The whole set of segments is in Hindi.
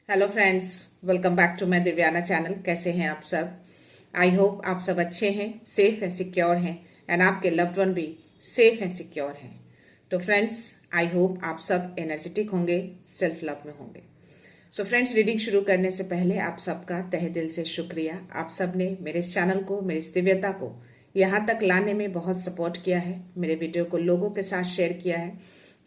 Hello friends, welcome back to my Divyana channel. कैसे हैं आप सब? आई होप आप सब अच्छे हैं, सेफ हैं, सिक्योर हैं एंड आपके लव्ड वन भी सेफ हैं, सिक्योर हैं। तो फ्रेंड्स, आई होप आप सब एनर्जेटिक होंगे, सेल्फ लव में होंगे। सो फ्रेंड्स, रीडिंग शुरू करने से पहले आप सबका तहे दिल से शुक्रिया। आप सब ने मेरे इस चैनल को, मेरी इस दिव्यता को यहाँ तक लाने में बहुत सपोर्ट किया है, मेरे वीडियो को लोगों के साथ शेयर किया है।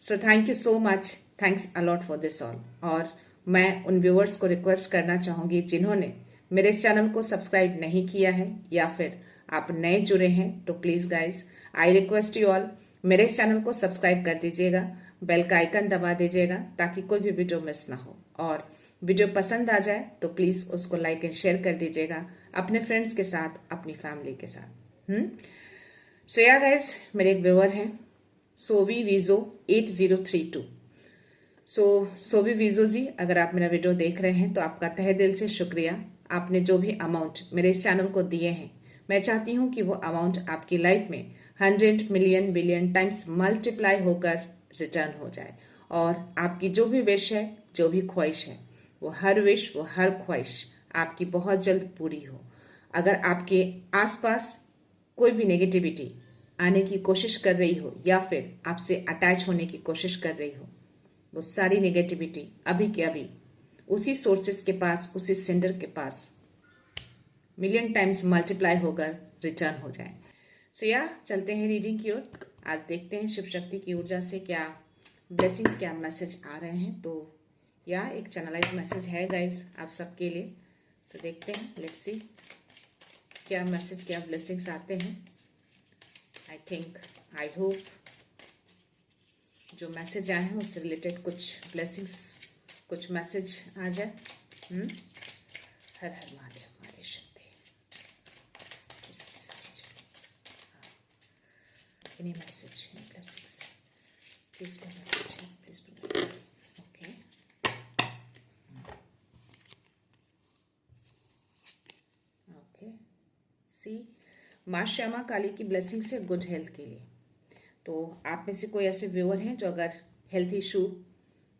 So thank you so much, thanks a lot for this all. और मैं उन व्यूअर्स को रिक्वेस्ट करना चाहूँगी जिन्होंने मेरे इस चैनल को सब्सक्राइब नहीं किया है या फिर आप नए जुड़े हैं, तो please guys, I request you all, मेरे इस चैनल को सब्सक्राइब कर दीजिएगा, बेल का आइकन दबा दीजिएगा ताकि कोई भी वीडियो मिस ना हो। और वीडियो पसंद आ जाए तो प्लीज़ उसको लाइक एंड शेयर कर दीजिएगा अपने फ्रेंड्स के साथ, अपनी फैमिली के साथ। सो या गाइज, मेरे एक व्यूअर हैं सोवी वीजो 8032। सोवी वीजो जी, अगर आप मेरा वीडियो देख रहे हैं तो आपका तहे दिल से शुक्रिया। आपने जो भी अमाउंट मेरे इस चैनल को दिए हैं, मैं चाहती हूँ कि वो अमाउंट आपकी लाइफ में 100 मिलियन बिलियन टाइम्स मल्टीप्लाई होकर रिटर्न हो जाए। और आपकी जो भी विश है, जो भी ख्वाहिश है, वो हर विश, वो हर ख्वाहिश आपकी बहुत जल्द पूरी हो। अगर आपके आसपास कोई भी नेगेटिविटी आने की कोशिश कर रही हो या फिर आपसे अटैच होने की कोशिश कर रही हो, वो सारी नेगेटिविटी अभी के अभी उसी सोर्सेस के पास, उसी सेंडर के पास मिलियन टाइम्स मल्टीप्लाई होकर रिटर्न हो जाए। सो या चलते हैं रीडिंग की ओर। आज देखते हैं शिव शक्ति की ऊर्जा से क्या ब्लेसिंग्स, क्या मैसेज आ रहे हैं। तो या एक चैनलाइज मैसेज है गाइस आप सबके लिए। सो देखते हैं, लेट्स सी क्या मैसेज, क्या ब्लेसिंग्स आते हैं। आई थिंक, आई होप जो मैसेज आए हैं उससे रिलेटेड कुछ ब्लेसिंग्स, कुछ मैसेज आ जाए। हर हर महादेव, हमारी शक्ति। Any message, any blessings, please को मैसेज है, please provide. Okay, okay. See, माँ श्यामा काली की ब्लेसिंग से गुड हेल्थ के लिए। तो आप में से कोई ऐसे व्यूअर हैं जो अगर हेल्थ इशू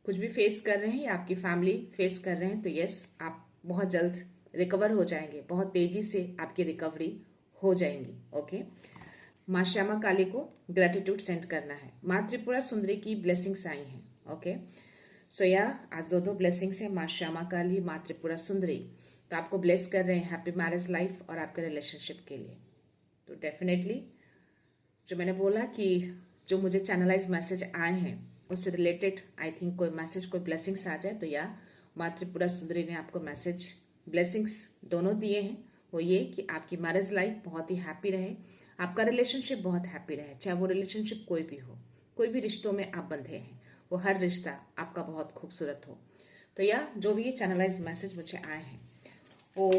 कुछ भी फेस कर रहे हैं या आपकी फैमिली फेस कर रहे हैं, तो यस, आप बहुत जल्द रिकवर हो जाएंगे, बहुत तेजी से आपकी रिकवरी हो जाएंगी। ओके, माँ श्यामा काली को ग्रेटिट्यूड सेंड करना है। माँ त्रिपुरा सुंदरी की ब्लेसिंग्स आई हैं। ओके, सो या आज दो ब्लेसिंग्स है, माँ श्यामा काली, माँ त्रिपुरा सुंदरी। तो आपको ब्लेस कर रहे हैं हैप्पी मैरिज लाइफ और आपके रिलेशनशिप के लिए। तो डेफिनेटली जो मैंने बोला कि जो मुझे चैनलाइज मैसेज आए हैं उससे रिलेटेड आई थिंक कोई मैसेज, कोई ब्लेसिंग्स आ जाए, तो या माँ त्रिपुरा सुंदरी ने आपको मैसेज, ब्लेसिंग्स दोनों दिए हैं। वो ये कि आपकी मैरिज लाइफ बहुत ही हैप्पी रहे, आपका रिलेशनशिप बहुत हैप्पी रहे, चाहे वो रिलेशनशिप कोई भी हो, कोई भी रिश्तों में आप बंधे हैं, वो हर रिश्ता आपका बहुत खूबसूरत हो। तो या जो भी ये चैनलाइज मैसेज मुझे आए हैं वो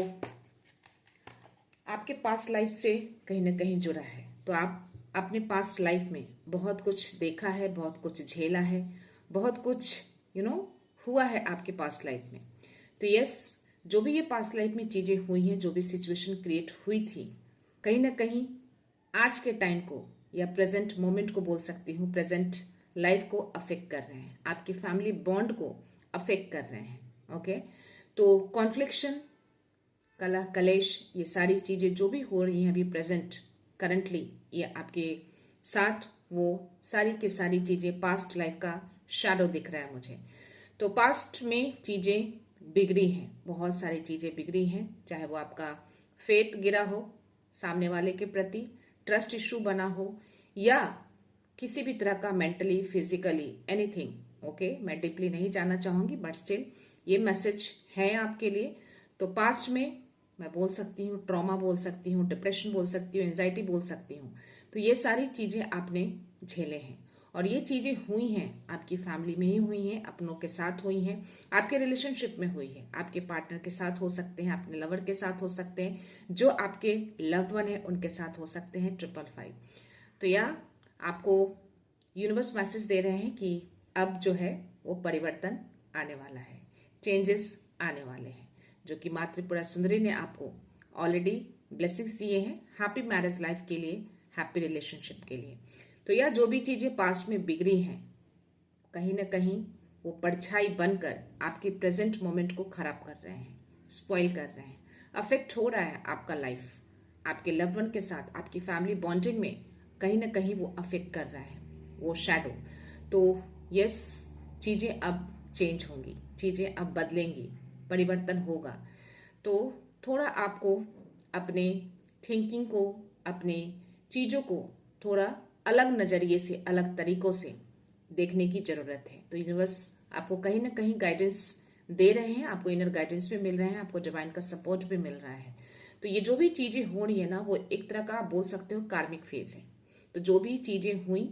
आपके पास्ट लाइफ से कहीं ना कहीं जुड़ा है। तो आप अपने पास्ट लाइफ में बहुत कुछ देखा है, बहुत कुछ झेला है, बहुत कुछ हुआ है आपके पास्ट लाइफ में। तो यस, जो भी ये पास्ट लाइफ में चीज़ें हुई हैं, जो भी सिचुएशन क्रिएट हुई थी, कहीं ना कहीं आज के टाइम को या प्रेजेंट मोमेंट को बोल सकती हूँ, प्रेजेंट लाइफ को अफेक्ट कर रहे हैं, आपकी फैमिली बॉन्ड को अफेक्ट कर रहे हैं। ओके, तो कॉन्फ्लिक्शन, कलह कलेश, ये सारी चीज़ें जो भी हो रही हैं अभी प्रेजेंट करंटली ये आपके साथ, वो सारी की सारी चीज़ें पास्ट लाइफ का शैडो दिख रहा है मुझे। तो पास्ट में चीज़ें बिगड़ी हैं, बहुत सारी चीज़ें बिगड़ी हैं, चाहे वो आपका फेथ गिरा हो सामने वाले के प्रति, ट्रस्ट इशू बना हो, या किसी भी तरह का मेंटली, फिजिकली, एनीथिंग। ओके, मैं डीपली नहीं जानना चाहूँगी, बट स्टिल ये मैसेज है आपके लिए। तो पास्ट में मैं बोल सकती हूँ ट्रॉमा, बोल सकती हूँ डिप्रेशन, बोल सकती हूँ एंजाइटी, बोल सकती हूँ। तो ये सारी चीज़ें आपने झेले हैं और ये चीज़ें हुई हैं आपकी फैमिली में ही हुई हैं, अपनों के साथ हुई हैं, आपके रिलेशनशिप में हुई है, आपके पार्टनर के साथ हो सकते हैं, अपने लवर के साथ हो सकते हैं, जो आपके लव्ड वन है उनके साथ हो सकते हैं। 555। तो या आपको यूनिवर्स मैसेज दे रहे हैं कि अब जो है वो परिवर्तन आने वाला है, चेंजेस आने वाले हैं, जो कि माँ त्रिपुरा सुंदरी ने आपको ऑलरेडी ब्लेसिंग्स दिए हैं हैप्पी मैरिज लाइफ के लिए, हैप्पी रिलेशनशिप के लिए। तो यह जो भी चीज़ें पास्ट में बिगड़ी हैं, कहीं ना कहीं वो परछाई बनकर आपके प्रेजेंट मोमेंट को खराब कर रहे हैं, स्पॉइल कर रहे हैं। अफेक्ट हो रहा है आपका लाइफ, आपके लव्ड वन के साथ, आपकी फैमिली बॉन्डिंग में कहीं ना कहीं वो अफेक्ट कर रहा है, वो शैडो। तो यस, चीज़ें अब चेंज होंगी, चीज़ें अब बदलेंगी, परिवर्तन होगा। तो थोड़ा आपको अपने थिंकिंग को, अपने चीज़ों को थोड़ा अलग नज़रिए से, अलग तरीक़ों से देखने की ज़रूरत है। तो यूनिवर्स आपको कहीं ना कहीं गाइडेंस दे रहे हैं, आपको इनर गाइडेंस भी मिल रहे हैं, आपको डिवाइन का सपोर्ट भी मिल रहा है। तो ये जो भी चीज़ें हो रही है ना, वो एक तरह का आप बोल सकते हो कार्मिक फेज है। तो जो भी चीज़ें हुई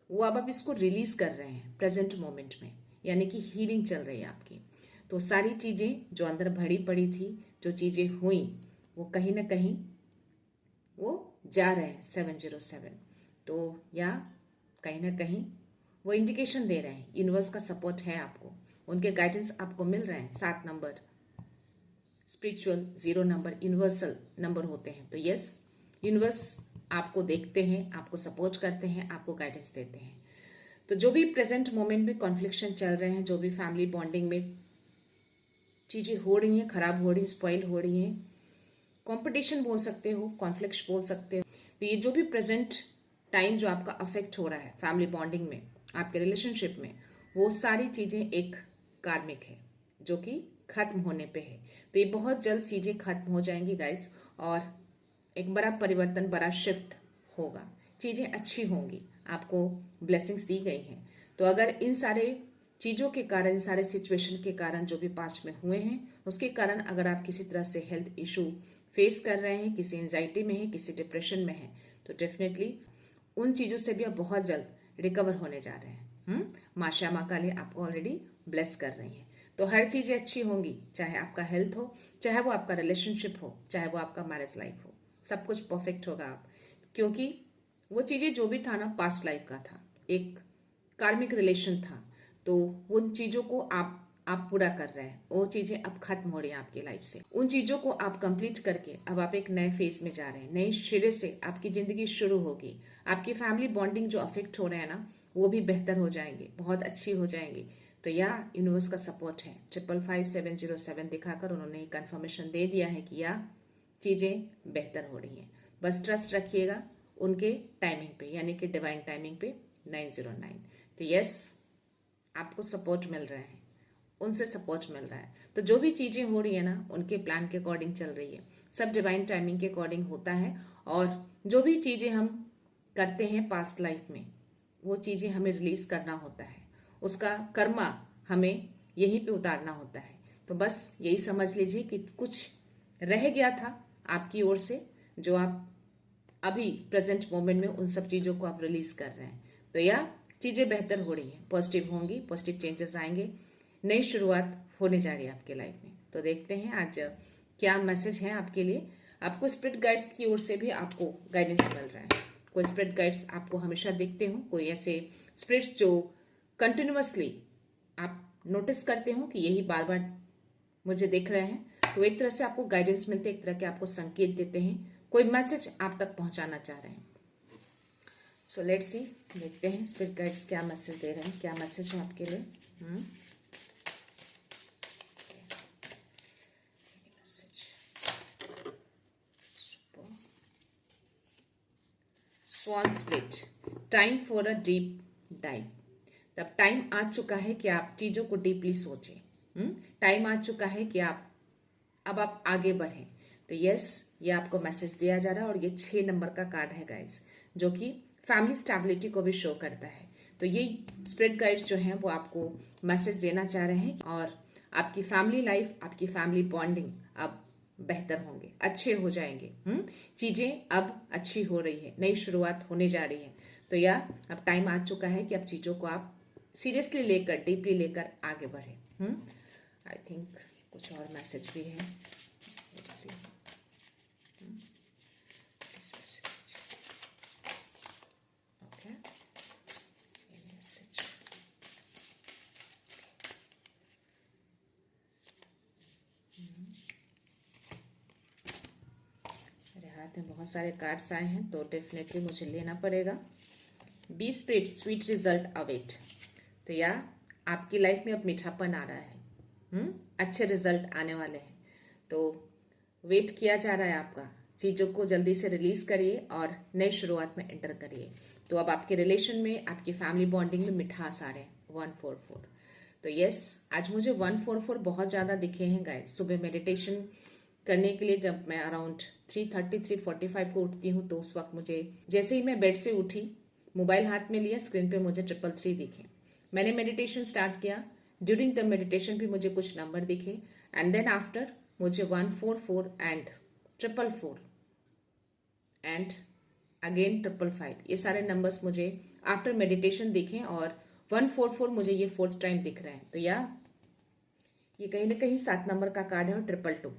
वो अब आप इसको रिलीज कर रहे हैं प्रेजेंट मोमेंट में, यानी कि हीलिंग चल रही है आपकी। तो सारी चीज़ें जो अंदर भरी पड़ी थी, जो चीज़ें हुई, वो कहीं ना कहीं वो जा रहे हैं 707। तो या कहीं ना कहीं वो इंडिकेशन दे रहे हैं, यूनिवर्स का सपोर्ट है आपको, उनके गाइडेंस आपको मिल रहे हैं। 7 number spiritual 0 number universal number होते हैं। तो यस, यूनिवर्स आपको देखते हैं, आपको सपोर्ट करते हैं, आपको गाइडेंस देते हैं। तो जो भी प्रेजेंट मोमेंट में कॉन्फ्लिक्शन चल रहे हैं, जो भी फैमिली बॉन्डिंग में चीज़ें हो रही हैं, खराब हो रही हैं, स्पॉइल हो रही हैं, कंपटीशन बोल सकते हो, कॉन्फ्लिक्ट बोल सकते हो। तो ये जो भी प्रेजेंट टाइम जो आपका अफेक्ट हो रहा है फैमिली बॉन्डिंग में, आपके रिलेशनशिप में, वो सारी चीज़ें एक कार्मिक है जो कि खत्म होने पे है। तो ये बहुत जल्द चीज़ें खत्म हो जाएंगी गाइस, और एक बड़ा परिवर्तन, बड़ा शिफ्ट होगा, चीज़ें अच्छी होंगी, आपको ब्लेसिंग्स दी गई हैं। तो अगर इन सारे चीज़ों के कारण, सारे सिचुएशन के कारण जो भी पास्ट में हुए हैं, उसके कारण अगर आप किसी तरह से हेल्थ इशू फेस कर रहे हैं, किसी एंजाइटी में है, किसी डिप्रेशन में है, तो डेफिनेटली उन चीज़ों से भी आप बहुत जल्द रिकवर होने जा रहे हैं। माँ श्यामा काली आपको ऑलरेडी ब्लेस कर रही हैं। तो हर चीज़ें अच्छी होंगी, चाहे आपका हेल्थ हो, चाहे वो आपका रिलेशनशिप हो, चाहे वो आपका मैरिज लाइफ हो, सब कुछ परफेक्ट होगा आप, क्योंकि वो चीज़ें जो भी था ना, पास्ट लाइफ का था, एक कार्मिक रिलेशन था। तो उन चीज़ों को आप पूरा कर रहे हैं, वो चीज़ें अब खत्म हो रही हैं आपकी लाइफ से। उन चीज़ों को आप कंप्लीट करके अब आप एक नए फेज में जा रहे हैं, नए सिरे से आपकी ज़िंदगी शुरू होगी। आपकी फैमिली बॉन्डिंग जो अफेक्ट हो रहे हैं ना, वो भी बेहतर हो जाएंगे, बहुत अच्छी हो जाएंगी। तो यह यूनिवर्स का सपोर्ट है। 555707 दिखाकर उन्होंने कंफर्मेशन दे दिया है कि यह चीज़ें बेहतर हो रही हैं। बस ट्रस्ट रखिएगा उनके टाइमिंग पे, यानी कि डिवाइन टाइमिंग पे 909। तो यस, आपको सपोर्ट मिल रहा है, उनसे सपोर्ट मिल रहा है। तो जो भी चीज़ें हो रही है ना, उनके प्लान के अकॉर्डिंग चल रही है, सब डिवाइन टाइमिंग के अकॉर्डिंग होता है। और जो भी चीज़ें हम करते हैं पास्ट लाइफ में, वो चीज़ें हमें रिलीज करना होता है, उसका कर्मा हमें यहीं पे उतारना होता है। तो बस यही समझ लीजिए कि कुछ रह गया था आपकी ओर से, जो आप अभी प्रेजेंट मोमेंट में उन सब चीज़ों को आप रिलीज कर रहे हैं। तो यह चीज़ें बेहतर हो रही हैं, पॉजिटिव होंगी, पॉजिटिव चेंजेस आएंगे, नई शुरुआत होने जा रही है आपके लाइफ में। तो देखते हैं आज क्या मैसेज है आपके लिए। आपको स्पिरिट गाइड्स की ओर से भी आपको गाइडेंस मिल रहा है। कोई स्पिरिट गाइड्स आपको हमेशा दिखते हो, कोई ऐसे स्पिरिट्स जो कंटिन्यूअसली आप नोटिस करते हो कि यही बार बार मुझे दिख रहे हैं, तो एक तरह से आपको गाइडेंस मिलते हैं, एक तरह के आपको संकेत देते हैं, कोई मैसेज आप तक पहुंचाना चाह रहे हैं। सो लेट्स सी, देखते हैं स्पिरिट गाइड्स क्या मैसेज दे रहे हैं, क्या मैसेज है आपके लिए। Swan spirit, time for a deep dive. तब टाइम आ चुका है कि आप चीज़ों को डीपली सोचें। टाइम आ चुका है कि अब आप आगे बढ़ें। तो यस, ये आपको मैसेज दिया जा रहा है, और ये 6 नंबर का कार्ड है गाइस, जो कि फैमिली स्टेबिलिटी को भी शो करता है। तो ये स्पिरिट गाइड्स जो हैं वो आपको मैसेज देना चाह रहे हैं, और आपकी फैमिली लाइफ, आपकी फैमिली बॉन्डिंग अब बेहतर होंगे, अच्छे हो जाएंगे। चीज़ें अब अच्छी हो रही है, नई शुरुआत होने जा रही है। तो यह अब टाइम आ चुका है कि अब चीज़ों को आप सीरियसली लेकर, डीपली लेकर आगे बढ़े। आई थिंक कुछ और मैसेज भी है। Let's see. This message. Okay. Any message? मेरे हाथ में बहुत सारे कार्ड्स आए हैं, तो डेफिनेटली मुझे लेना पड़ेगा। Be spirit, sweet result await. तो या आपकी लाइफ में अब मीठापन आ रहा है। अच्छे रिजल्ट आने वाले हैं। तो वेट किया जा रहा है आपका। चीज़ों को जल्दी से रिलीज करिए और नई शुरुआत में एंटर करिए। तो अब आपके रिलेशन में, आपकी फैमिली बॉन्डिंग में मिठास आ रहे हैं। 144। तो यस, आज मुझे 144 बहुत ज़्यादा दिखे हैं गाइस। सुबह मेडिटेशन करने के लिए जब मैं अराउंड 3:30 3:45 को उठती हूँ, तो उस वक्त मुझे जैसे ही मैं बेड से उठी, मोबाइल हाथ में लिया, स्क्रीन पे मुझे 333 दिखे। मैंने मेडिटेशन स्टार्ट किया। ड्यूरिंग द मेडिटेशन भी मुझे कुछ नंबर दिखे, एंड देन आफ्टर मुझे 144 एंड 444 एंड अगेन 555, ये सारे नंबर्स मुझे आफ्टर मेडिटेशन दिखे, और 144 मुझे ये 4th टाइम दिख रहा है। तो ये कहीं ना कहीं 7 नंबर का कार्ड है, और 222।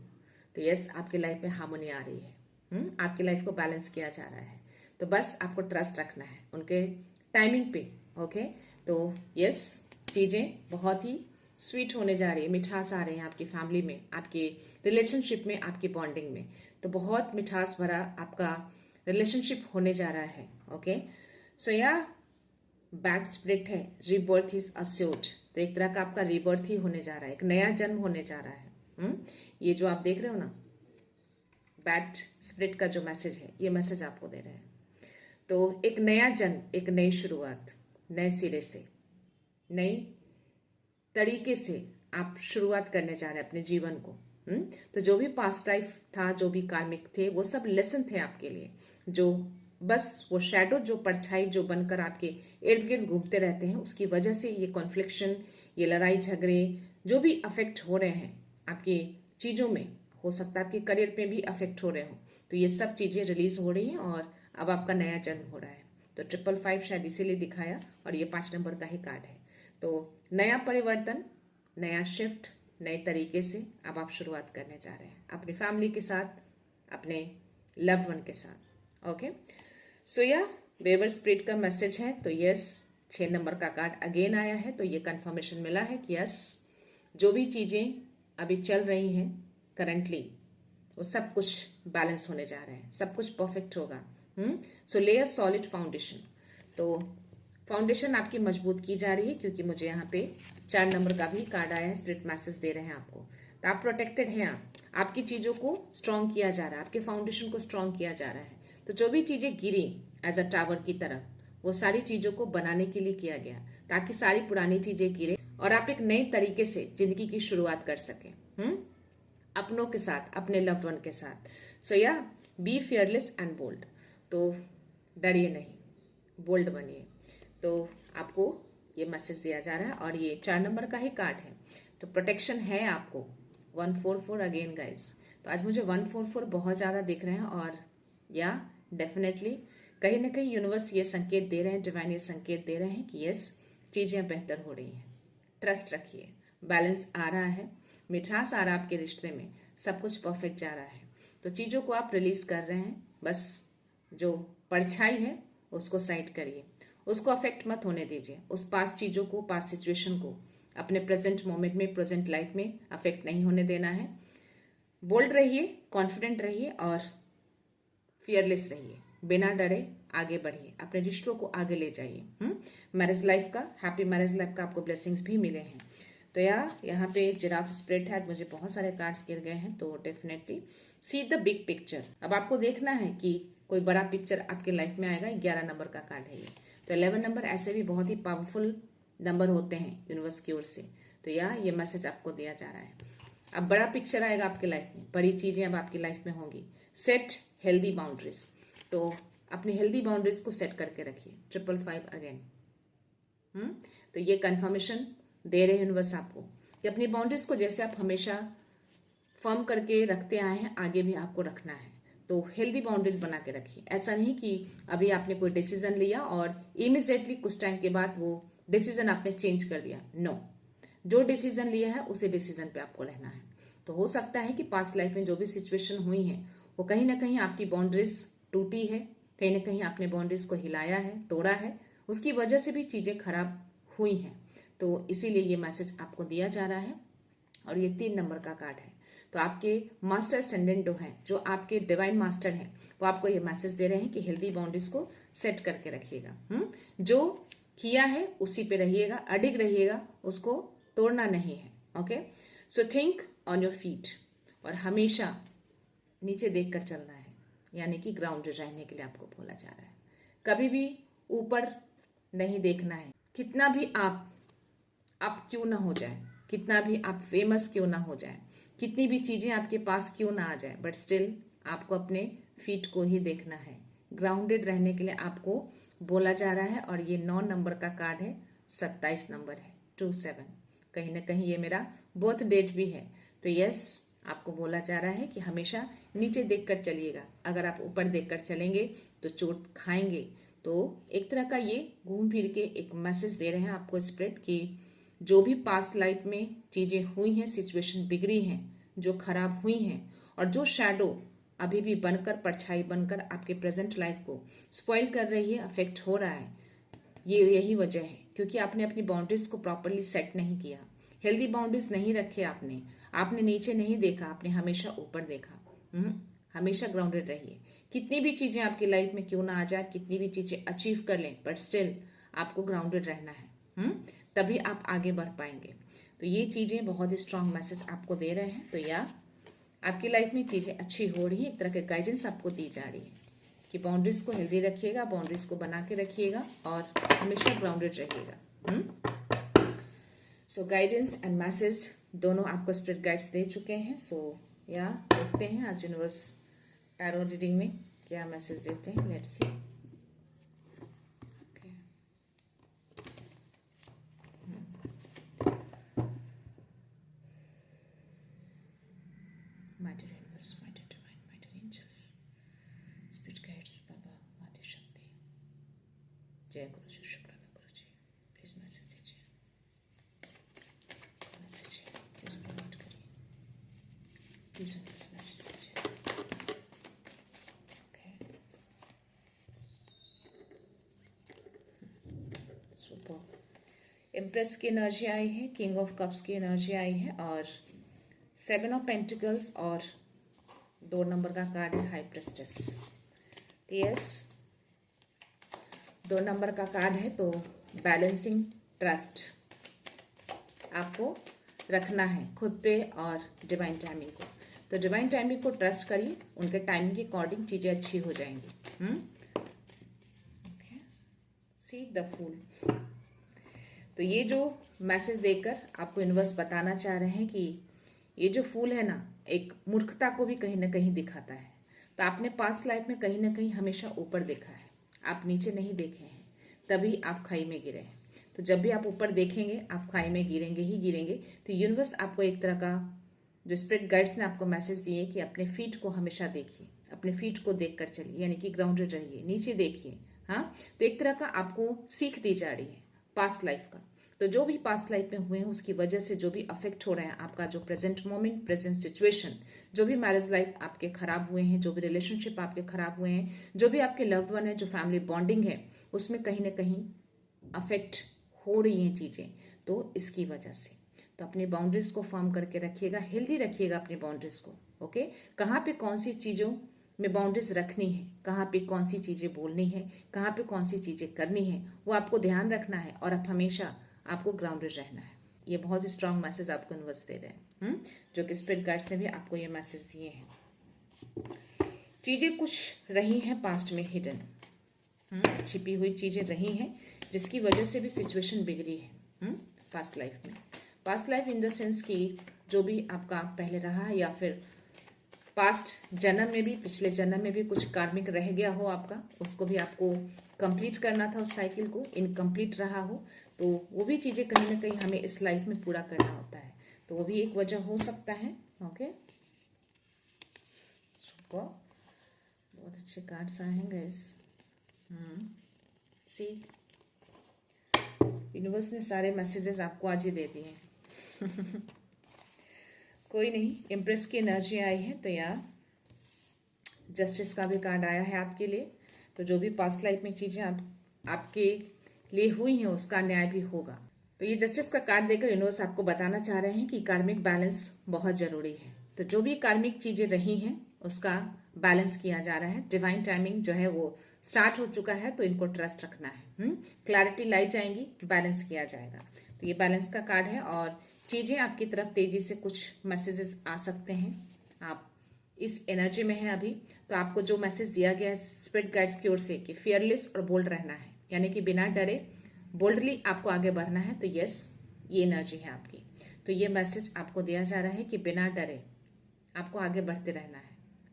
तो यस, आपकी लाइफ में हार्मोनी आ रही है। आपकी लाइफ को बैलेंस किया जा रहा है। तो बस आपको ट्रस्ट रखना है उनके टाइमिंग पे। ओके, तो यस, चीज़ें बहुत ही स्वीट होने जा रही है। मिठास आ रही है आपकी फैमिली में, आपके रिलेशनशिप में, आपकी बॉन्डिंग में। तो बहुत मिठास भरा आपका रिलेशनशिप होने जा रहा है। ओके, सो या बैड स्प्रिट है, रीबर्थ इज अस्योर्ड। तो एक तरह का आपका रीबर्थ ही होने जा रहा है, एक नया जन्म होने जा रहा है। ये जो आप देख रहे हो ना, बैड स्प्रिट का जो मैसेज है, ये मैसेज आपको दे रहे हैं। तो एक नया जन्म, एक नई शुरुआत, नए सिरे से, नई तरीके से आप शुरुआत करने जा रहे हैं अपने जीवन को। तो जो भी पास्ट लाइफ था, जो भी कार्मिक थे, वो सब लेसन थे आपके लिए। जो बस वो शैडो, जो परछाई जो बनकर आपके इर्द गिर्द घूमते रहते हैं, उसकी वजह से ये कॉन्फ्लिक्शन, ये लड़ाई झगड़े जो भी अफेक्ट हो रहे हैं आपकी चीज़ों में, हो सकता है आपके करियर पे भी अफेक्ट हो रहे हो। तो ये सब चीज़ें रिलीज हो रही हैं, और अब आपका नया जन्म हो रहा है। तो 555 शायद इसीलिए दिखाया, और ये 5 नंबर का ही कार्ड है। तो नया परिवर्तन, नया शिफ्ट, नए तरीके से अब आप शुरुआत करने जा रहे हैं अपनी फैमिली के साथ, अपने लव्ड वन के साथ। ओके, सो या वेवर स्प्रिट का मैसेज है। तो यस, 6 नंबर का कार्ड अगेन आया है। तो ये कंफर्मेशन मिला है कि यस, जो भी चीज़ें अभी चल रही हैं करंटली, वो सब कुछ बैलेंस होने जा रहे हैं, सब कुछ परफेक्ट होगा। सो ले अ सॉलिड फाउंडेशन। तो फाउंडेशन आपकी मजबूत की जा रही है, क्योंकि मुझे यहाँ पे 4 नंबर का भी कार्ड आया है। स्पिरिट मैसेज दे रहे हैं आपको। तो आप प्रोटेक्टेड हैं। आपकी चीज़ों को स्ट्रॉन्ग किया जा रहा है, आपके फाउंडेशन को स्ट्रॉन्ग किया जा रहा है। तो जो भी चीज़ें गिरी एज अ टावर की तरह, वो सारी चीज़ों को बनाने के लिए किया गया, ताकि सारी पुरानी चीज़ें गिरे और आप एक नए तरीके से जिंदगी की शुरुआत कर सकें, अपनों के साथ, अपने लव्ड वन के साथ। सो या बी फियरलेस एंड बोल्ड। तो डरिए नहीं, बोल्ड बनिए। तो आपको ये मैसेज दिया जा रहा है, और ये 4 नंबर का ही कार्ड है। तो प्रोटेक्शन है आपको। 144 अगेन गाइस। तो आज मुझे 144 बहुत ज़्यादा दिख रहे हैं, और या डेफिनेटली कहीं ना कहीं यूनिवर्स ये संकेत दे रहे हैं, डिवाइन ये संकेत दे रहे हैं कि यस, चीज़ें बेहतर हो रही हैं। ट्रस्ट रखिए, बैलेंस आ रहा है, मिठास आ रहा है आपके रिश्ते में, सब कुछ परफेक्ट जा रहा है। तो चीज़ों को आप रिलीज कर रहे हैं। बस जो परछाई है उसको साइड करिए, उसको अफेक्ट मत होने दीजिए। उस पास्ट चीज़ों को, पास्ट सिचुएशन को अपने प्रेजेंट मोमेंट में, प्रेजेंट लाइफ में अफेक्ट नहीं होने देना है। बोल्ड रहिए, कॉन्फिडेंट रहिए, और फियरलेस रहिए। बिना डरे आगे बढ़िए, अपने रिश्तों को आगे ले जाइए। मैरिज लाइफ का, हैप्पी मैरिज लाइफ का आपको ब्लेसिंग्स भी मिले हैं। तो यहाँ पे जिराफ स्प्रिट है। मुझे बहुत सारे कार्ड्स गिर गए हैं। तो definitely see the big picture. अब आपको देखना है कि कोई बड़ा पिक्चर आपके लाइफ में आएगा। 11 नंबर का कार्ड है ये। तो 11 नंबर ऐसे भी बहुत ही पावरफुल नंबर होते हैं यूनिवर्स की ओर से। तो ये मैसेज आपको दिया जा रहा है। अब बड़ा पिक्चर आएगा आपके लाइफ में, बड़ी चीजें अब आपकी लाइफ में होंगी। Set healthy boundaries. तो अपनी हेल्दी बाउंड्रीज को सेट करके रखिए। 555 अगेन। तो ये कंफर्मेशन दे रहे यूनिवर्स आपको कि अपनी बाउंड्रीज को जैसे आप हमेशा फर्म करके रखते आए हैं, आगे भी आपको रखना है। तो हेल्दी बाउंड्रीज बना के रखिए। ऐसा नहीं कि अभी आपने कोई डिसीजन लिया और इमीडिएटली कुछ टाइम के बाद वो डिसीजन आपने चेंज कर दिया। नो, जो डिसीजन लिया है उसी डिसीजन पे आपको रहना है। तो हो सकता है कि पास्ट लाइफ में जो भी सिचुएशन हुई है, वो कहीं ना कहीं आपकी बाउंड्रीज टूटी है, कहीं ना कहीं आपने बाउंड्रीज को हिलाया है, तोड़ा है, उसकी वजह से भी चीजें खराब हुई हैं। तो इसीलिए ये मैसेज आपको दिया जा रहा है। और ये 3 नंबर का कार्ड है। तो आपके मास्टर असेंडेंट जो हैं, जो आपके डिवाइन मास्टर हैं, वो आपको ये मैसेज दे रहे हैं कि हेल्दी बाउंड्रीज को सेट करके रखिएगा। जो किया है उसी पे रहिएगा, अडिग रहिएगा, उसको तोड़ना नहीं है। Okay, so think on your feet, और हमेशा नीचे देख कर चलना है, यानी कि ग्राउंडेड रहने के लिए आपको बोला जा रहा है। कभी भी ऊपर नहीं देखना है। कितना भी आप क्यों ना हो जाए, कितना भी आप फेमस क्यों ना हो जाए, कितनी भी चीज़ें आपके पास क्यों ना आ जाए, बट स्टिल आपको अपने फीट को ही देखना है। ग्राउंडेड रहने के लिए आपको बोला जा रहा है। और ये 9 नंबर का कार्ड है, 27 नंबर है, 27। कहीं ना कहीं ये मेरा बर्थ डेट भी है। तो यस, आपको बोला जा रहा है कि हमेशा नीचे देखकर चलिएगा। अगर आप ऊपर देखकर चलेंगे तो चोट खाएंगे। तो एक तरह का ये घूम फिर के एक मैसेज दे रहे हैं आपको स्पिरिट कि जो भी पास्ट लाइफ में चीज़ें हुई हैं, सिचुएशन बिगड़ी हैं, जो खराब हुई हैं, और जो शैडो अभी भी बनकर, परछाई बनकर आपके प्रेजेंट लाइफ को स्पॉइल कर रही है, अफेक्ट हो रहा है, ये यही वजह है क्योंकि आपने अपनी बाउंड्रीज को प्रॉपरली सेट नहीं किया, हेल्दी बाउंड्रीज नहीं रखे आपने नीचे नहीं देखा, आपने हमेशा ऊपर देखा। हमेशा ग्राउंडेड रहिए। कितनी भी चीजें आपकी लाइफ में क्यों ना आ जाए, कितनी भी चीजें अचीव कर लें, बट स्टिल आपको ग्राउंडेड रहना है। तभी आप आगे बढ़ पाएंगे। तो ये चीजें बहुत ही स्ट्रांग मैसेज आपको दे रहे हैं। तो या आपकी लाइफ में चीजें अच्छी हो रही है, एक तरह के गाइडेंस आपको दी जा रही है कि बाउंड्रीज को हेल्दी रखिएगा, बाउंड्रीज को बना के रखिएगा और हमेशा ग्राउंडेड रहिएगा। सो गाइडेंस एंड मैसेज दोनों आपको स्पिरिट गाइड्स दे चुके हैं। सो या देखते हैं आज यूनिवर्स टैरो रीडिंग में क्या मैसेज देते हैं। Let's see. Mighty universe, mighty divine, mighty angels, spirit guides, बाबा, आदि शक्ति, जय गुरु जी, शुक्राना गुरु जी, प्लीज मैसेज दीजिए, मैसेज प्लीज प्रोवाइड करिए, प्लीज मैसेज दीजिए। सुपर। इम्प्रेस की एनर्जी आई है, किंग ऑफ कप्स की एनर्जी आई है, और 7 ऑफ पेंटिकल्स और 2 नंबर का कार्ड है, हाई प्रेस्टेस। यस, 2 नंबर का कार्ड है, तो बैलेंसिंग ट्रस्ट आपको रखना है खुद पे और डिवाइन टाइमिंग को। तो डिवाइन टाइमिंग को ट्रस्ट करिए, उनके टाइमिंग के अकॉर्डिंग चीजें अच्छी हो जाएंगी। See the fool. तो ये जो मैसेज देकर आपको यूनिवर्स बताना चाह रहे हैं कि ये जो फूल है ना, एक मूर्खता को भी कहीं ना कहीं दिखाता है। तो आपने पास्ट लाइफ में कहीं ना कहीं हमेशा ऊपर देखा है, आप नीचे नहीं देखे हैं, तभी आप खाई में गिरे हैं। तो जब भी आप ऊपर देखेंगे आप खाई में गिरेंगे ही गिरेंगे। तो यूनिवर्स आपको एक तरह का, जो स्पिरिट गाइड्स ने आपको मैसेज दिए कि अपने फीट को हमेशा देखिए, अपने फीट को देख कर चलिए, यानी कि ग्राउंडेड रहिए, नीचे देखिए। हाँ, तो एक तरह का आपको सीख दी जा रही है पास्ट लाइफ का। तो जो भी पास्ट लाइफ में हुए हैं उसकी वजह से जो भी अफेक्ट हो रहे हैं, आपका जो प्रेजेंट मोमेंट, प्रेजेंट सिचुएशन, जो भी मैरिज लाइफ आपके खराब हुए हैं, जो भी रिलेशनशिप आपके खराब हुए हैं, जो भी आपके लव्ड वन है, जो फैमिली बॉन्डिंग है, उसमें कहीं ना कहीं अफेक्ट हो रही हैं चीजें। तो इसकी वजह से तो अपनी बाउंड्रीज को फॉर्म करके रखिएगा, हेल्दी रखिएगा अपनी बाउंड्रीज को। ओके, कहाँ पे कौन सी चीजों में बाउंड्रीज रखनी है, कहाँ पे कौन सी चीजें बोलनी है, कहाँ पे कौन सी चीजें करनी है, वो आपको ध्यान रखना है। और आप हमेशा आपको ग्राउंडेड रहना है। ये बहुत ही स्ट्रांग मैसेज आपको यूनिवर्स दे रहे हैं, जो कि स्पिरिट गाइड्स ने भी आपको ये मैसेज दिए हैं। चीजें कुछ रही हैं पास्ट में हिडन, छिपी हुई चीजें रही हैं जिसकी वजह से भी सिचुएशन बिगड़ी है पास्ट लाइफ में। Past life in the sense कि जो भी आपका पहले रहा है, या फिर पास्ट जन्म में भी, पिछले जन्म में भी कुछ कार्मिक रह गया हो आपका, उसको भी आपको कंप्लीट करना था, उस साइकिल को इनकम्प्लीट रहा हो, तो वो भी चीज़ें कहीं ना कहीं हमें इस लाइफ में पूरा करना होता है। तो वो भी एक वजह हो सकता है। ओके, सुपर, बहुत अच्छे कार्ड्स आए हैं गाइस। सी, यूनिवर्स ने सारे मैसेजेस आपको आज ही दे दिए हैं। कोई नहीं, इम्प्रेस की एनर्जी आई है, तो यार जस्टिस का भी कार्ड आया है आपके लिए। तो जो भी पास्ट लाइफ में चीजें आपके लिए हुई हैं उसका न्याय भी होगा। तो ये जस्टिस का कार्ड देकर यूनिवर्स आपको बताना चाह रहे हैं कि कार्मिक बैलेंस बहुत जरूरी है। तो जो भी कार्मिक चीजें रही हैं उसका बैलेंस किया जा रहा है। डिवाइन टाइमिंग जो है वो स्टार्ट हो चुका है, तो इनको ट्रस्ट रखना है। क्लैरिटी लाई जाएंगी, बैलेंस किया जाएगा। तो ये बैलेंस का कार्ड है और चीजें आपकी तरफ तेजी से कुछ मैसेजेस आ सकते हैं। आप इस एनर्जी में है अभी, तो आपको जो मैसेज दिया गया है स्पिरिट गाइड्स की ओर से कि फियरलेस और बोल्ड रहना है, यानी कि बिना डरे बोल्डली आपको आगे बढ़ना है। तो यस, ये एनर्जी है आपकी। तो ये मैसेज आपको दिया जा रहा है कि बिना डरे आपको आगे बढ़ते रहना है,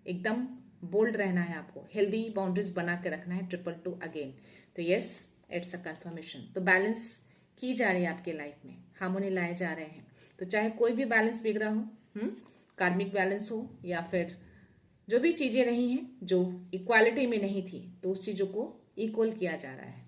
एकदम बोल्ड रहना है, आपको हेल्दी बाउंड्रीज बना के रखना है। 222 अगेन। तो यस, इट्स अ कंफर्मेशन। तो बैलेंस की जा रही है आपके लाइफ में, हार्मोनी लाए जा रहे हैं। तो चाहे कोई भी बैलेंस बिगड़ा हो, कार्मिक बैलेंस हो या फिर जो भी चीजें रही हैं जो इक्वालिटी में नहीं थी, तो उस चीजों को इक्वल किया जा रहा है।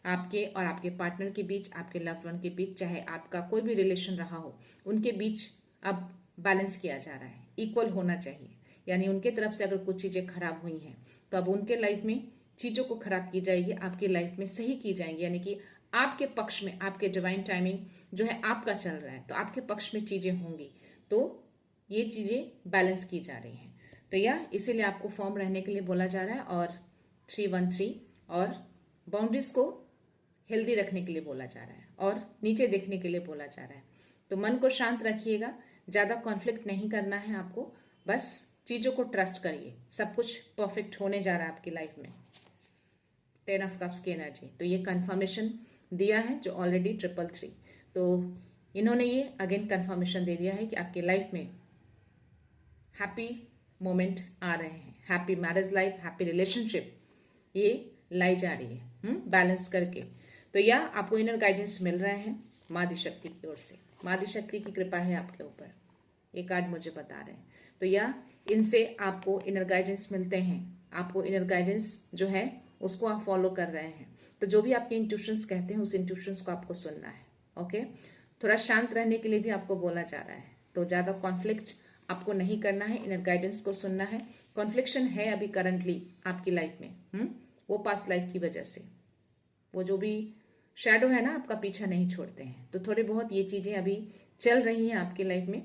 आपके और आपके पार्टनर के बीच, आपके लव्ड वन के बीच, चाहे आपका कोई भी रिलेशन रहा हो, उनके बीच अब बैलेंस किया जा रहा है, इक्वल होना चाहिए। यानी उनके तरफ से अगर कुछ चीजें खराब हुई हैं तो अब उनके लाइफ में चीजों को खराब की जाएगी, आपकी लाइफ में सही की जाएंगी। यानी कि आपके पक्ष में आपके डिवाइन टाइमिंग जो है आपका चल रहा है, तो आपके पक्ष में चीजें होंगी। तो ये चीजें बैलेंस की जा रही हैं। तो यह इसीलिए आपको फॉर्म रहने के लिए बोला जा रहा है और 313 और बाउंड्रीज को हेल्दी रखने के लिए बोला जा रहा है और नीचे देखने के लिए बोला जा रहा है। तो मन को शांत रखिएगा, ज्यादा कॉन्फ्लिक्ट नहीं करना है आपको, बस चीजों को ट्रस्ट करिए, सब कुछ परफेक्ट होने जा रहा है आपकी लाइफ में। 10 ऑफ कप्स की एनर्जी, तो ये कंफर्मेशन दिया है जो ऑलरेडी 333। तो इन्होंने ये अगेन कंफर्मेशन दे दिया है कि आपकी लाइफ में हैप्पी मोमेंट आ रहे हैं, happy marriage life, happy relationship ये लाई जा रही है बैलेंस करके। तो यह आपको इनर गाइडेंस मिल रहे हैं माँ शक्ति की ओर से, माँ शक्ति की कृपा है आपके ऊपर, ये कार्ड मुझे बता रहे हैं। तो यह इनसे आपको इनर गाइडेंस मिलते हैं, आपको इनर गाइडेंस जो है उसको आप फॉलो कर रहे हैं। तो जो भी आपके इंट्यूशंस कहते हैं उस इंट्यूशंस को आपको सुनना है। ओके, थोड़ा शांत रहने के लिए भी आपको बोला जा रहा है। तो ज्यादा कॉन्फ्लिक्ट आपको नहीं करना है, इनर गाइडेंस को सुनना है। कॉन्फ्लिक्शन है अभी करंटली आपकी लाइफ में, वो पास्ट लाइफ की वजह से, वो जो भी शैडो है ना आपका पीछा नहीं छोड़ते हैं। तो थोड़े बहुत ये चीजें अभी चल रही हैं आपकी लाइफ में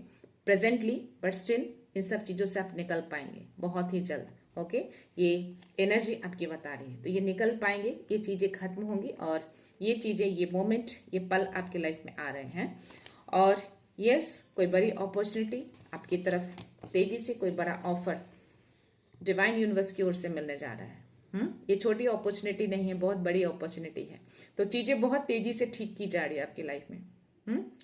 प्रेजेंटली, बट स्टिल इन सब चीजों से आप निकल पाएंगे बहुत ही जल्द। ओके, ये एनर्जी आपकी बता रही है। तो ये निकल पाएंगे, ये चीजें खत्म होंगी और ये चीजें, ये मोमेंट, ये पल आपकी लाइफ में आ रहे हैं। और यस, कोई बड़ी अपॉर्चुनिटी आपकी तरफ तेजी से, कोई बड़ा ऑफर डिवाइन यूनिवर्स की ओर से मिलने जा रहा है। ये छोटी अपॉर्चुनिटी नहीं है, बहुत बड़ी अपॉर्चुनिटी है। तो चीजें बहुत तेजी से ठीक की जा रही है आपकी लाइफ में।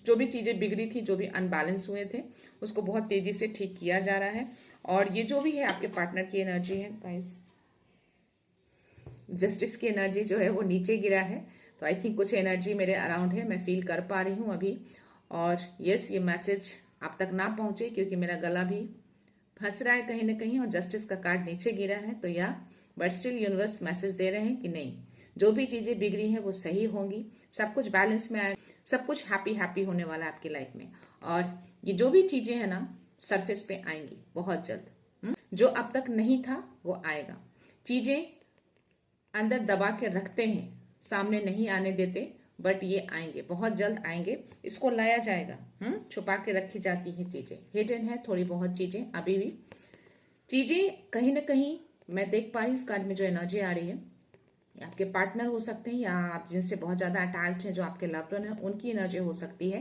जो भी चीजें बिगड़ी थी, जो भी अनबैलेंस हुए थे, उसको बहुत तेजी से ठीक किया जा रहा है। और ये जो भी है आपके पार्टनर की एनर्जी है गाइस, जस्टिस की एनर्जी जो है वो नीचे गिरा है। तो आई थिंक कुछ एनर्जी मेरे अराउंड है, मैं फील कर पा रही हूँ अभी। और यस, ये मैसेज आप तक ना पहुंचे क्योंकि मेरा गला भी फंस रहा है कहीं ना कहीं और जस्टिस का कार्ड नीचे गिरा है। तो या बट स्टिल यूनिवर्स मैसेज दे रहे हैं कि नहीं, जो भी चीजें बिगड़ी हैं वो सही होंगी, सब कुछ बैलेंस में आएगा, सब कुछ हैप्पी हैप्पी होने वाला है आपकी लाइफ में। और ये जो भी चीजें हैं ना सरफेस पे आएंगी बहुत जल्द। जो अब तक नहीं था वो आएगा। चीजें अंदर दबा के रखते हैं, सामने नहीं आने देते, बट ये आएंगे, बहुत जल्द आएंगे, इसको लाया जाएगा। छुपा के रखी जाती हैं चीजें, हिडन है थोड़ी बहुत चीजें अभी भी। चीजें कहीं ना कहीं मैं देख पा रही हूँ इस कार्ड में जो एनर्जी आ रही है, आपके पार्टनर हो सकते हैं या आप जिनसे बहुत ज्यादा अटैच्ड है, जो आपके लव्ड वन है, उनकी एनर्जी हो सकती है।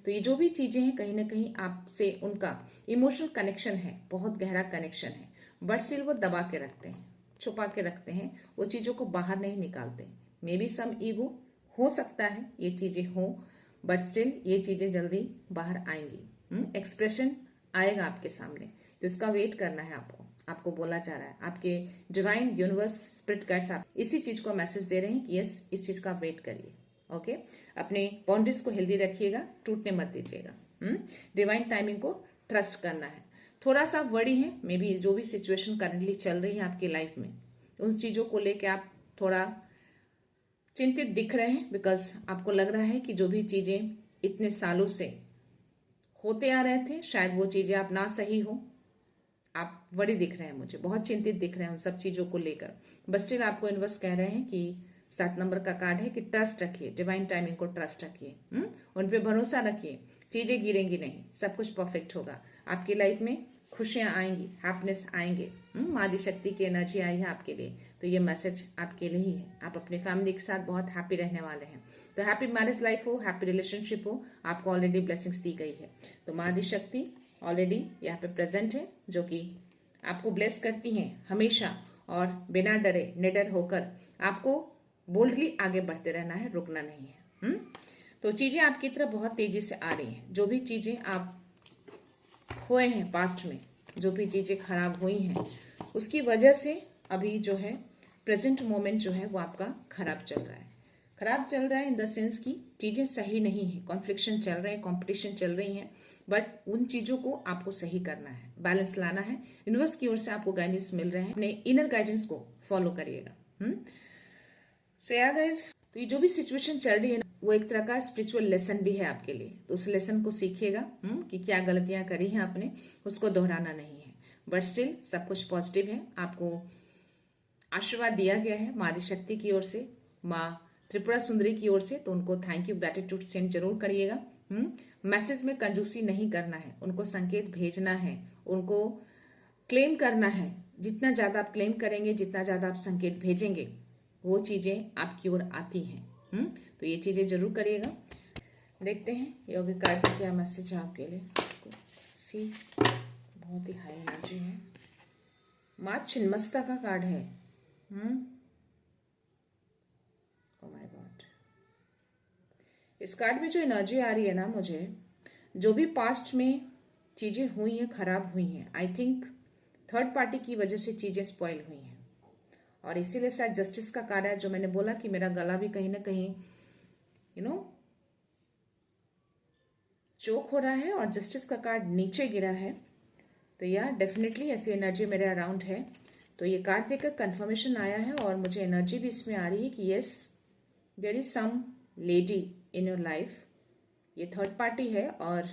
तो ये जो भी चीजें हैं कहीं ना कहीं आपसे उनका इमोशनल कनेक्शन है, बहुत गहरा कनेक्शन है, बट स्टिल वो दबा के रखते हैं, छुपा के रखते हैं, वो चीजों को बाहर नहीं निकालते। मे बी सम ईगो हो सकता है ये चीजें हो, बट स्टिल ये चीजें जल्दी बाहर आएंगी, एक्सप्रेशन आएगा आपके सामने। तो इसका वेट करना है आपको बोला जा रहा है, आपके डिवाइन यूनिवर्स स्पिरिट गाइड्स आप इसी चीज को मैसेज दे रहे हैं कि यस, इस चीज का वेट करिए। ओके, अपने बाउंड्रीज को हेल्दी रखिएगा, टूटने मत दीजिएगा। डिवाइन टाइमिंग को ट्रस्ट करना है। थोड़ा सा वर्डी है, मे बी जो भी सिचुएशन करंटली चल रही है आपकी लाइफ में, उन चीजों को लेके आप थोड़ा चिंतित दिख रहे हैं, बिकॉज आपको लग रहा है कि जो भी चीजें इतने सालों से होते आ रहे थे, शायद वो चीजें आप ना सही हो। आप बड़े दिख रहे हैं, मुझे बहुत चिंतित दिख रहे हैं उन सब चीजों को लेकर। बस स्टिल आपको यूनिवर्स कह रहे हैं कि 7 नंबर का कार्ड है कि ट्रस्ट रखिए, डिवाइन टाइमिंग को ट्रस्ट रखिए, उन पे भरोसा रखिए, चीजें गिरेंगी नहीं, सब कुछ परफेक्ट होगा। आपकी लाइफ में खुशियां आएंगी, हैप्पीनेस आएंगे। माँ आदि शक्ति की एनर्जी आई है आपके लिए, तो ये मैसेज आपके लिए ही है। आप अपनी फैमिली के साथ बहुत हैप्पी रहने वाले हैं। तो हैप्पी मैरिज लाइफ हो, हैप्पी रिलेशनशिप हो, आपको ऑलरेडी ब्लेसिंग्स दी गई है। तो माँ आदि शक्ति ऑलरेडी यहाँ पे प्रेजेंट है, जो कि आपको ब्लेस करती हैं हमेशा, और बिना डरे निडर होकर आपको बोल्डली आगे बढ़ते रहना है, रुकना नहीं है। तो चीजें आपकी तरफ बहुत तेजी से आ रही हैं। जो भी चीजें आप खोए हैं पास्ट में, जो भी चीजें खराब हुई हैं, उसकी वजह से अभी जो है प्रेजेंट मोमेंट जो है वो आपका खराब चल रहा है। खराब चल रहा है इन द सेंस की चीजें सही नहीं है, कॉन्फ्लिक्शन चल रहे हैं, कॉम्पिटिशन चल रही हैं, बट उन चीजों को आपको सही करना है, बैलेंस लाना है। यूनिवर्स की ओर से आपको गाइडेंस मिल रहे हैं, अपने इनर गाइडेंस को फॉलो करिएगा। सो या गाइस, तो ये जो भी सिचुएशन चल रही है वो एक तरह का स्पिरिचुअल लेसन भी है आपके लिए। तो उस लेसन को सीखिएगा कि क्या गलतियां करी हैं आपने, उसको दोहराना नहीं है। बट स्टिल सब कुछ पॉजिटिव है। आपको आशीर्वाद दिया गया है माँ आदि शक्ति की ओर से, माँ त्रिपुरा सुंदरी की ओर से। तो उनको थैंक यू, ग्रेटिट्यूड सेंड जरूर करिएगा। मैसेज में कंजूसी नहीं करना है, उनको संकेत भेजना है, उनको क्लेम करना है। जितना ज्यादा आप क्लेम करेंगे, जितना ज्यादा आप संकेत भेजेंगे, वो चीजें आपकी ओर आती हैं। तो ये चीजें जरूर करिएगा। देखते हैं यौगिक कार्ड में क्या मैसेज है आपके लिए। सी, बहुत ही हाई एनर्जी है। माँ छिन्नमस्ता का कार्ड है। ओह माय गॉड, इस कार्ड में जो एनर्जी आ रही है ना, मुझे जो भी पास्ट में चीजें हुई हैं, खराब हुई हैं, आई थिंक थर्ड पार्टी की वजह से चीजें स्पॉइल हुई हैं, और इसीलिए शायद जस्टिस का कार्ड है। जो मैंने बोला कि मेरा गला भी कहीं ना कहीं चोक हो रहा है, और जस्टिस का कार्ड नीचे गिरा है। तो या डेफिनेटली ऐसी एनर्जी मेरे अराउंड है। तो ये कार्ड देखकर कंफर्मेशन आया है, और मुझे एनर्जी भी इसमें आ रही है कि yes, there is some lady in your life. ये थर्ड पार्टी है, और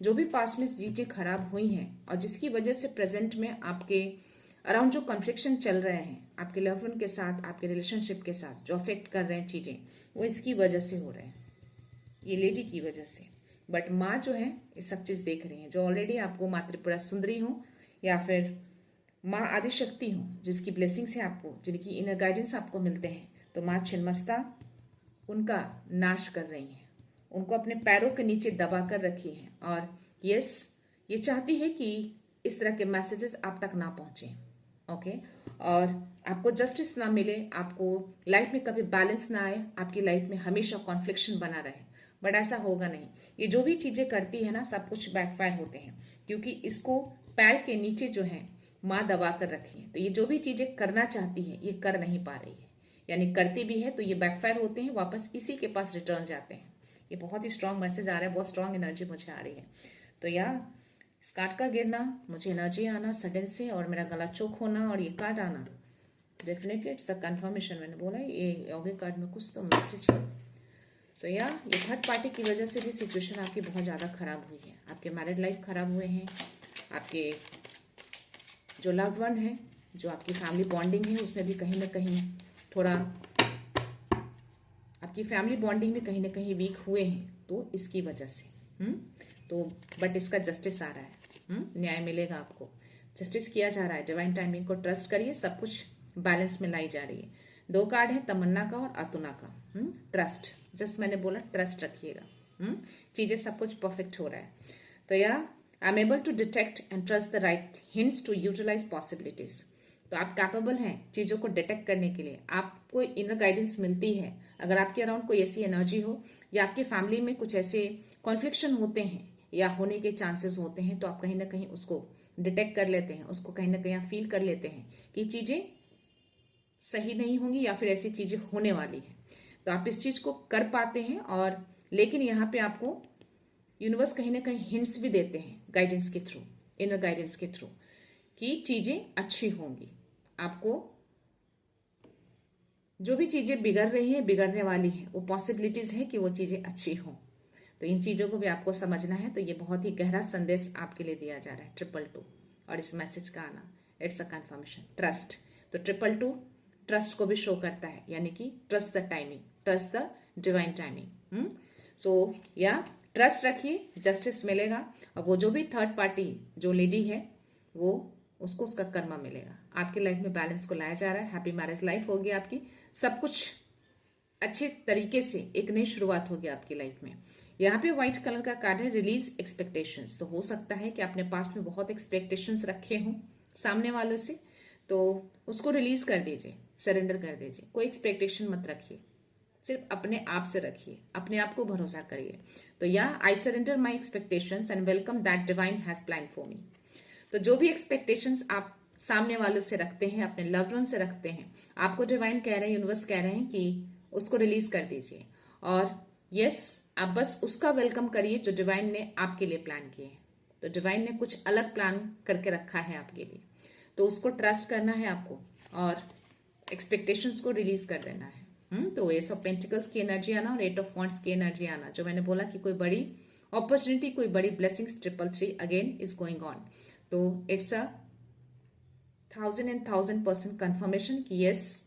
जो भी पास में चीजें खराब हुई हैं, और जिसकी वजह से प्रेजेंट में आपके अराउंड जो कॉन्फ्लिक्शन चल रहे हैं आपके लव वन के साथ, आपके रिलेशनशिप के साथ, जो अफेक्ट कर रहे हैं चीजें, वो इसकी वजह से हो रहे हैं, ये लेडी की वजह से। बट माँ जो है ये सब चीज देख रही है, जो ऑलरेडी आपको माँ त्रिपुरा सुंदरी हो या फिर माँ आदि शक्ति हो, जिसकी ब्लेसिंग्स है आपको, जिनकी इनर गाइडेंस आपको मिलते हैं। तो माँ छिन्नमस्ता उनका नाश कर रही हैं, उनको अपने पैरों के नीचे दबा कर रखी है, और यस, ये चाहती है कि इस तरह के मैसेजेस आप तक ना पहुंचे। ओके, और आपको जस्टिस ना मिले, आपको लाइफ में कभी बैलेंस ना आए, आपकी लाइफ में हमेशा कॉन्फ्लिक्शन बना रहे। बट ऐसा होगा नहीं। ये जो भी चीजें करती है ना, सब कुछ बैकफायर होते हैं, क्योंकि इसको पैर के नीचे जो है माँ दबा कर रखी है। तो ये जो भी चीजें करना चाहती है ये कर नहीं पा रही है, यानी करती भी है तो ये बैकफायर होते हैं, वापस इसी के पास रिटर्न जाते हैं। ये बहुत ही स्ट्रांग मैसेज आ रहा है, बहुत स्ट्रांग एनर्जी मुझे आ रही है। तो या इस कार्ड का गिरना, मुझे एनर्जी आना सडन से, और मेरा गला चोक होना, और ये कार्ड आना, डेफिनेटली इट्स अ कंफर्मेशन। मैंने बोला ये यौगिक कार्ड में कुछ तो मैसेज है। सो या ये थर्ड पार्टी की वजह से भी सिचुएशन आपकी बहुत ज़्यादा खराब हुई है। आपके मैरिड लाइफ खराब हुए हैं, आपके जो लव्ड वन है, जो आपकी फैमिली बॉन्डिंग है, उसमें भी कहीं ना कहीं थोड़ा आपकी फैमिली बॉन्डिंग में कहीं ना कहीं वीक हुए हैं, तो इसकी वजह से। तो बट इसका जस्टिस आ रहा है, न्याय मिलेगा आपको, जस्टिस किया जा रहा है। डिवाइन टाइमिंग को ट्रस्ट करिए, सब कुछ बैलेंस में लाई जा रही है। 2 कार्ड है, तमन्ना का और अतुना का। ट्रस्ट, जस्ट मैंने बोला ट्रस्ट रखिएगा, चीजें सब कुछ परफेक्ट हो रहा है। तो या I am able to detect and trust the right hints to utilise possibilities. तो आप कैपेबल हैं चीजों को डिटेक्ट करने के लिए, आपको इनर गाइडेंस मिलती है। अगर आपके अराउंड कोई ऐसी एनर्जी हो, या आपकी फैमिली में कुछ ऐसे कॉन्फ्लिक्शन होते हैं या होने के चांसेस होते हैं, तो आप कहीं ना कहीं उसको डिटेक्ट कर लेते हैं, उसको कहीं ना कहीं फील कर लेते हैं कि चीजें सही नहीं होंगी या फिर ऐसी चीजें होने वाली है। तो आप इस चीज को कर पाते हैं, और लेकिन यहाँ पे आपको यूनिवर्स कहीं ना कहीं हिंट्स भी देते हैं गाइडेंस के थ्रू, इनर गाइडेंस के थ्रू, कि चीजें अच्छी होंगी। आपको जो भी चीजें बिगड़ रही है, बिगड़ने वाली है, वो पॉसिबिलिटीज है कि वो चीजें अच्छी हों। तो इन चीजों को भी आपको समझना है। तो ये बहुत ही गहरा संदेश आपके लिए दिया जा रहा है 222, और इस मैसेज का आना, इट्स अ कंफर्मेशन, ट्रस्ट। तो 222 ट्रस्ट को भी शो करता है, यानी कि trust the timing, trust the divine timing. So या ट्रस्ट रखिए, जस्टिस मिलेगा। और वो जो भी थर्ड पार्टी जो लेडी है वो उसको उसका कर्मा मिलेगा। आपकी लाइफ में बैलेंस को लाया जा रहा है, हैप्पी मैरिज लाइफ होगी आपकी, सब कुछ अच्छे तरीके से एक नई शुरुआत होगी आपकी लाइफ में। यहाँ पे व्हाइट कलर का कार्ड है रिलीज एक्सपेक्टेशंस। तो हो सकता है कि आपने पास्ट में बहुत एक्सपेक्टेशंस रखे हों सामने वालों से, तो उसको रिलीज कर दीजिए, सरेंडर कर दीजिए। कोई एक्सपेक्टेशन मत रखिए, सिर्फ अपने आप से रखिए, अपने आप को भरोसा करिए। तो या I surrender my expectations and welcome that divine has plan for me. तो जो भी एक्सपेक्टेशंस आप सामने वालों से रखते हैं, अपने लव्ड वन से रखते हैं, आपको डिवाइन कह रहे हैं, यूनिवर्स कह रहे हैं कि उसको रिलीज कर दीजिए। और यस, आप बस उसका वेलकम करिए जो डिवाइन ने आपके लिए प्लान किए हैं। तो डिवाइन ने कुछ अलग प्लान करके रखा है आपके लिए, तो उसको ट्रस्ट करना है आपको और एक्सपेक्टेशंस को रिलीज कर देना है। तो एस ऑफ पेंटिकल्स की एनर्जी आना और 8 ऑफ वॉन्ड्स की एनर्जी आना, जो मैंने बोला कि कोई बड़ी अपॉर्चुनिटी, कोई बड़ी blessings 333 again is going on. तो इट्स अ 1000% कंफर्मेशन कि यस,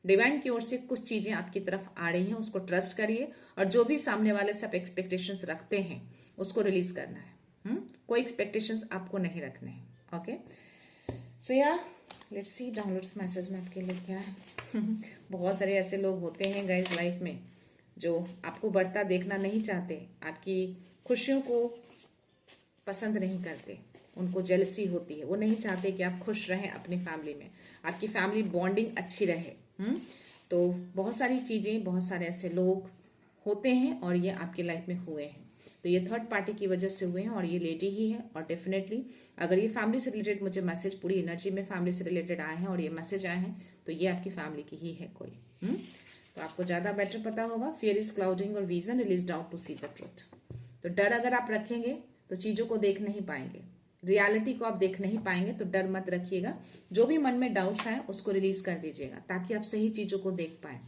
डिवाइन की ओर से कुछ चीजें आपकी तरफ आ रही हैं, उसको ट्रस्ट करिए। और जो भी सामने वाले से आप एक्सपेक्टेशंस रखते हैं उसको रिलीज करना है। कोई एक्सपेक्टेशंस आपको नहीं रखने हैं। ओके, सो या लेट्स सी डाउनलोड्स मैसेज में आपके लिए क्या है। बहुत सारे ऐसे लोग होते हैं गाइस लाइफ में जो आपको बढ़ता देखना नहीं चाहते, आपकी खुशियों को पसंद नहीं करते, उनको जेलसी होती है, वो नहीं चाहते कि आप खुश रहें अपनी फैमिली में, आपकी फैमिली बॉन्डिंग अच्छी रहे। तो बहुत सारी चीज़ें, बहुत सारे ऐसे लोग होते हैं और ये आपकी लाइफ में हुए हैं। तो ये थर्ड पार्टी की वजह से हुए हैं और ये लेडी ही है। और डेफिनेटली अगर ये फैमिली से रिलेटेड, मुझे मैसेज पूरी एनर्जी में फैमिली से रिलेटेड आए हैं और ये मैसेज आए हैं, तो ये आपकी फैमिली की ही है कोई। तो आपको ज़्यादा बेटर पता होगा। फियर इज क्लाउडिंग और vision release out to see the truth. तो डर अगर आप रखेंगे तो चीज़ों को देख नहीं पाएंगे, रियलिटी को आप देख नहीं पाएंगे। तो डर मत रखिएगा, जो भी मन में डाउट्स आए उसको रिलीज कर दीजिएगा ताकि आप सही चीज़ों को देख पाए।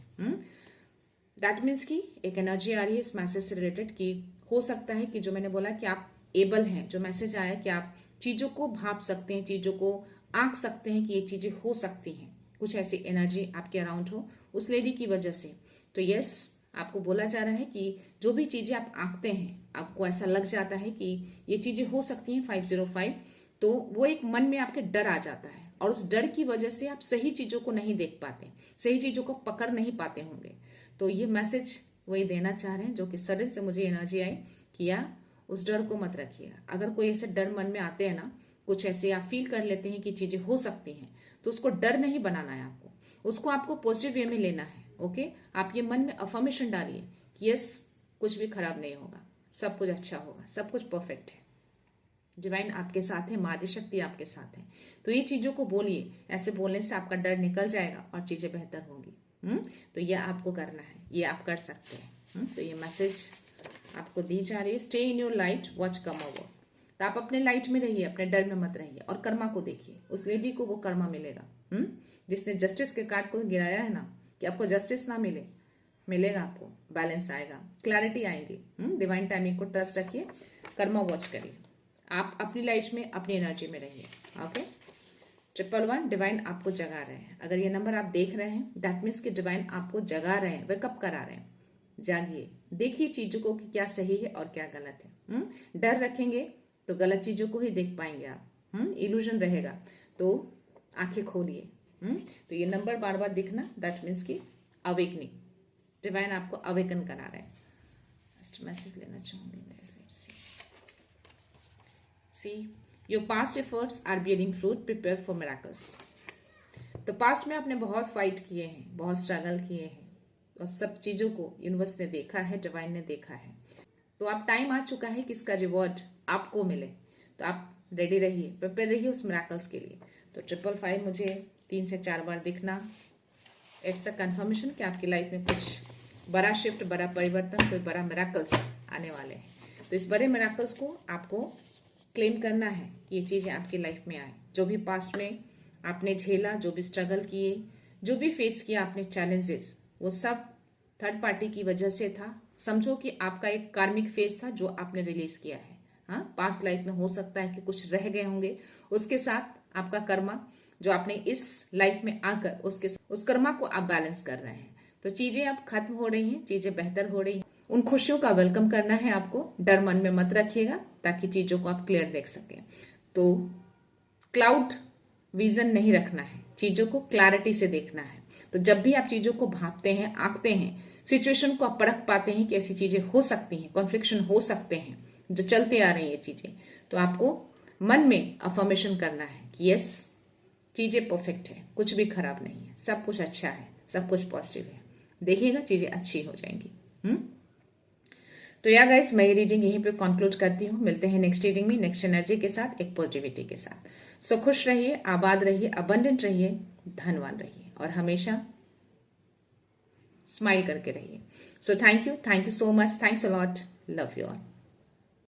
दैट मीन्स कि एक एनर्जी आ रही है इस मैसेज से रिलेटेड कि हो सकता है कि जो मैंने बोला कि आप एबल हैं, जो मैसेज आया कि आप चीज़ों को भाप सकते हैं, चीज़ों को आंक सकते हैं कि ये चीज़ें हो सकती हैं, कुछ ऐसी एनर्जी आपके अराउंड हो उस लेडी की वजह से। तो यस, आपको बोला जा रहा है कि जो भी चीज़ें आप आंकते हैं, आपको ऐसा लग जाता है कि ये चीज़ें हो सकती हैं 505, तो वो एक मन में आपके डर आ जाता है और उस डर की वजह से आप सही चीज़ों को नहीं देख पाते, सही चीज़ों को पकड़ नहीं पाते होंगे। तो ये मैसेज वही देना चाह रहे हैं जो कि सडन से मुझे एनर्जी आई कि या उस डर को मत रखिएगा। अगर कोई ऐसे डर मन में आते हैं ना, कुछ ऐसे आप फील कर लेते हैं कि चीज़ें हो सकती हैं, तो उसको डर नहीं बनाना है आपको, उसको आपको पॉजिटिव वे में लेना है। ओके, आप ये मन में अफर्मेशन डालिए कि यस, कुछ भी खराब नहीं होगा, सब कुछ अच्छा होगा, सब कुछ परफेक्ट है, डिवाइन आपके साथ है, माँ आदिशक्ति आपके साथ है। तो ये चीज़ों को बोलिए, ऐसे बोलने से आपका डर निकल जाएगा और चीज़ें बेहतर होगी। तो ये आपको करना है, ये आप कर सकते हैं। तो ये मैसेज आपको दी जा रही है, stay in your light, watch come over. तो आप अपने लाइट में रहिए, अपने डर में मत रहिए और कर्मा को देखिए। उस लेडी को वो कर्मा मिलेगा जिसने जस्टिस के कार्ड को गिराया है ना, कि आपको जस्टिस ना मिले, मिलेगा, आपको बैलेंस आएगा, क्लैरिटी आएगी। डिवाइन टाइमिंग को ट्रस्ट रखिए, कर्मा वॉच करिए, आप अपनी लाइफ में, अपनी एनर्जी में रहिए। ओके, 111 डिवाइन आपको जगा रहे हैं। अगर ये नंबर आप देख रहे हैं, दैट मीन्स कि डिवाइन आपको जगा रहे हैं, वेकअप करा रहे हैं। जागिए, देखिए चीजों को कि क्या सही है और क्या गलत है। डर रखेंगे तो गलत चीजों को ही देख पाएंगे आप, इल्यूजन रहेगा। तो आंखें खोलिए। तो ये नंबर बार बार दिखना, दैट मीन्स कि अवेकनिंग, डिवाइन आपको अवेकन करा रहे हैं। नेक्स्ट मैसेज लेना चाहूंगी। See your past efforts are bearing fruit, prepare for miracles. तो पास्ट में आपने बहुत फाइट किए हैं, बहुत स्ट्रगल किए हैं और सब चीज़ों को यूनिवर्स ने देखा है, डिवाइन ने देखा है। तो अब टाइम आ चुका है कि इसका रिवॉर्ड आपको मिले। तो आप रेडी रहिए, प्रिपेयर रहिए उस मिरेकल्स के लिए। तो 555 मुझे 3 से 4 बार दिखना, इट्स अ कंफर्मेशन कि आपकी लाइफ में कुछ बड़ा शिफ्ट, बड़ा परिवर्तन, कोई बड़ा मिरेकल्स आने वाले हैं। तो इस बड़े मिरेकल्स को आपको क्लेम करना है, ये चीज़ें आपकी लाइफ में आए। जो भी पास्ट में आपने झेला, जो भी स्ट्रगल किए, जो भी फेस किया आपने चैलेंजेस, वो सब थर्ड पार्टी की वजह से था। समझो कि आपका एक कार्मिक फेस था जो आपने रिलीज किया है। हाँ, पास्ट लाइफ में हो सकता है कि कुछ रह गए होंगे, उसके साथ आपका कर्मा जो आपने इस लाइफ में आकर उस कर्मा को आप बैलेंस कर रहे हैं। तो चीजें अब खत्म हो रही हैं, चीजें बेहतर हो रही हैं। उन खुशियों का वेलकम करना है आपको। डर मन में मत रखिएगा ताकि चीजों को आप क्लियर देख सकें। तो क्लाउड विजन नहीं रखना है, चीजों को क्लैरिटी से देखना है। तो जब भी आप चीजों को भांपते हैं, आंकते हैं, सिचुएशन को आप परख पाते हैं कि ऐसी चीजें हो सकती हैं, कॉन्फ्लिक्शन हो सकते हैं जो चलते आ रही है चीजें, तो आपको मन में अफर्मेशन करना है कि यस, चीजें परफेक्ट है, कुछ भी खराब नहीं है, सब कुछ अच्छा है, सब कुछ पॉजिटिव है। देखिएगा चीजें अच्छी हो जाएंगी। तो या गाइस, मैं ये रीडिंग यहीं पे कंक्लूड करती हूँ। मिलते हैं नेक्स्ट रीडिंग में, नेक्स्ट एनर्जी के साथ, एक पॉजिटिविटी के साथ। सो खुश रहिए, आबाद रहिए, अबंडेंट रहिए, धनवान रहिए और हमेशा स्माइल करके रहिए। So thank you so much, thanks a lot, love you all.